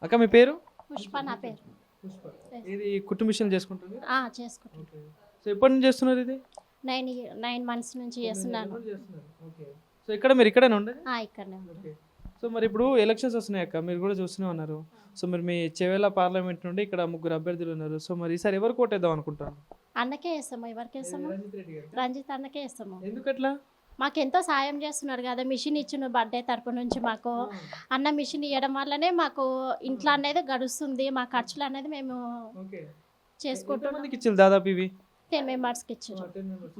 అక్క మీ పేరు? పుష్ప నా పేరు. పుష్ప. ఇది కుట్టు మిషన్ చేసుకుంటుంది. చేసుకుంటాను. ఓకే. సో ఎప్పటి నుంచి చేస్తున్నారు ఇది? 9 months నుంచి చేస్తున్నాను. ఓకే. సో ఇక్కడ మీరు ఇక్కడేనా ఉండేది? ఇక్కడనే ఉంటాను. ఓకే. సో మరి ఇప్పుడు ఎలక్షన్స్ వస్తున్నాయి అక్క, మీరు కూడా చూస్తూనే ఉన్నారు. సో మరి మీ చెవేల పార్లమెంట్ నుండి ఇక్కడ 3 అభ్యర్థులు ఉన్నారు. సో మరి ఈసారి ఎవరు కోటేద్దాం అనుకుంటారు? అన్నకే వేస్తాము. ఎవరికి వేస్తాము? రంజిత్ అన్నకే వేస్తాము. ఎందుకట్లా? మాకెంతో సాయం చేస్తున్నాడు కదా, మిషన్ ఇచ్చిన బర్త్డే తరపు నుంచి మాకు. అన్న మిషన్ ఇవ్వడం వల్లనే మాకు ఇంట్లో అనేది గడుస్తుంది, మా ఖర్చులు అనేది మేము చేసుకుంటున్నాం. దాదాపు ఇవి 10 మెంబర్స్కి ఇచ్చినాము.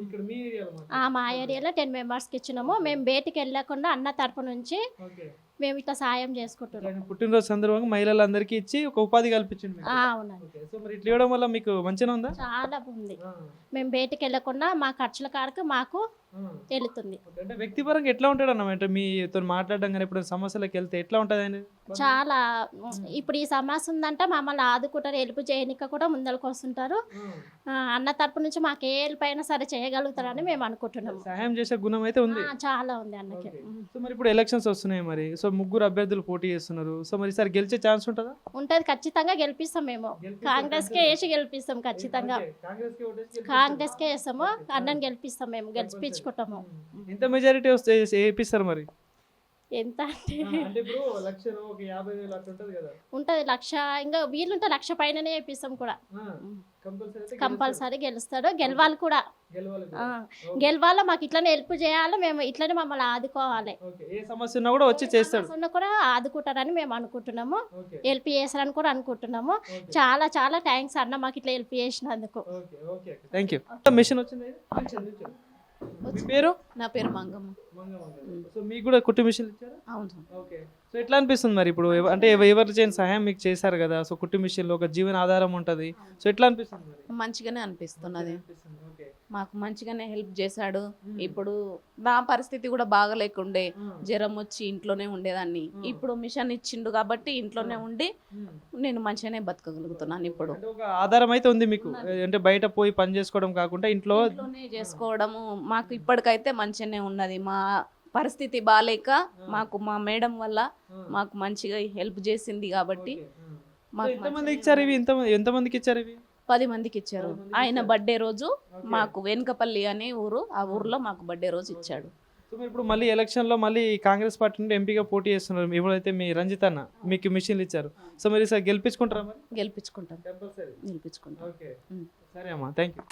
ఇక్కడ మీ ఏరియాలో మా ఏరియాలో 10 మెంబర్స్కి ఇచ్చినాము. మేము బయటికి వెళ్ళకుండా అన్న తరపు నుంచి మేము ఇట్లా సాయం చేసుకుంటున్నాం. పుట్టినరోజు సందర్భంగా మహిళలందరికీ ఇచ్చి ఒక ఉపాధి కల్పించండి. అవునండి. సో మరి ఇట్లా ఇవ్వడం వల్ల మీకు మంచిగా ఉందా? చాలా ఉంది. మేము బయటికి వెళ్ళకుండా మా ఖర్చుల కాడకు మాకు వెళుతుంది. అంటే వ్యక్తిపరంగా ఎట్లా ఉంటాడు అన్న, అంటే మీతో మాట్లాడడం కానీ ఇప్పుడు సమస్యలకు వెళ్తే ఎట్లా ఉంటుంది ఆయన? చాలా ఇప్పుడు ఈ సమస్య ఉందంటే మమ్మల్ని ఆదుకుంటారు, హెల్ప్ చేయనిక కూడా ముందరకు వస్తుంటారు. అన్న తరపు నుంచి మాకు ఏ హెల్ప్ అయినా సరే చేయగలుగుతారని మేము అనుకుంటున్నాము. సహాయం చేసే గుణం అయితే ఉంది. చాలా ఉంది అన్నకి. సో మరి ఇప్పుడు ఎలక్షన్స్ వస్తున్నాయి, మరి సో 3 అభ్యర్థులు పోటీ చేస్తున్నారు. సో మరి ఈసారి గెలిచే ఛాన్స్ ఉంటుందా? ఉంటది, ఖచ్చితంగా గెలిపిస్తాం. మేము కాంగ్రెస్కే వేసి గెలిపిస్తాం. ఖచ్చితంగా కాంగ్రెస్కే వేస్తాము. అన్నని గెలిపిస్తాం, మేము గెలిపించుకుంటాము. ఎంత మెజారిటీ వస్తే వేపిస్తారు మరి? ఎంత అంటే ఇప్పుడు 1,50,000 అట్లా ఉంటది కదా? ఉంటది 1,00,000, ఇంకా వీలుంటే 1,00,000 పైననే వేపిస్తాం కూడా. కంపల్సరీ గెలుస్తాడు. గెలవాలి కూడా. గెలవాలో మాకు ఇట్లనే హెల్ప్ చేయాలి, మేము ఇట్లనే మమ్మల్ని ఆదుకోవాలి. ఏ సమస్య ఉన్నా కూడా వచ్చి చేస్తాడు, కూడా ఆదుకుంటారని మేము అనుకుంటున్నాము. హెల్ప్ చేస్తారని కూడా అనుకుంటున్నాము. చాలా చాలా థ్యాంక్స్ అన్న, మాకు ఇట్లా హెల్ప్ చేసినందుకు. Thank you. మిషన్ వచ్చింది. మీ పేరు? నా పేరు మంగమ్మ. సో మీకు కూడా కుట్టు మిషన్ ఇచ్చారు? అవును. ఓకే. సో ఎట్లా అనిపిస్తుంది మరి ఇప్పుడు, అంటే ఎవరు చేయని సహాయం మీకు చేశారు కదా, సో కుట్టు మిషన్లో ఒక జీవన ఆధారం ఉంటుంది. సో ఎట్లా అనిపిస్తుంది మరి? మంచిగానే అనిపిస్తున్నది. మాకు మంచిగానే హెల్ప్ చేశాడు. ఇప్పుడు నా పరిస్థితి కూడా బాగలేకుండే, జ్వరం వచ్చి ఇంట్లోనే ఉండేదాన్ని. ఇప్పుడు మిషన్ ఇచ్చిండు కాబట్టి ఇంట్లోనే ఉండి నేను మంచిగానే బతకగలుగుతున్నాను. ఇప్పుడు ఒక ఆధారం అయితే ఉంది మీకు, అంటే బయట పోయి పని చేసుకోవడం కాకుండా ఇంట్లోనే చేసుకోవడము మాకు ఇప్పటికైతే మంచిగానే ఉన్నది. మా పరిస్థితి బాలేక మాకు మా మేడం వల్ల మాకు మంచిగా హెల్ప్ చేసింది కాబట్టి. ఎంతమందికి ఇచ్చారు ఇవి? ఎంతమందికి ఇచ్చారు ఇవి? 10 మందికి ఇచ్చారు. ఆయన బర్త్డే రోజు మాకు వెనుకపల్లి అనే ఊరు, ఆ ఊర్లో మాకు బర్త్డే రోజు ఇచ్చాడు. సో ఇప్పుడు మళ్ళీ ఎలక్షన్లో మళ్ళీ కాంగ్రెస్ పార్టీ నుండి ఎంపీగా పోటీ చేస్తున్నారు. ఇప్పుడైతే మీ రంజిత్ అన్న మీకు మిషన్లు ఇచ్చారు. సో మరి సార్ గెలిపించుకుంటారా? మరి గెలిపించుకుంటాం. కంపల్సరీ గెలిపించుకుంటాం. ఓకే. సరే అమ్మా, థ్యాంక్ యూ.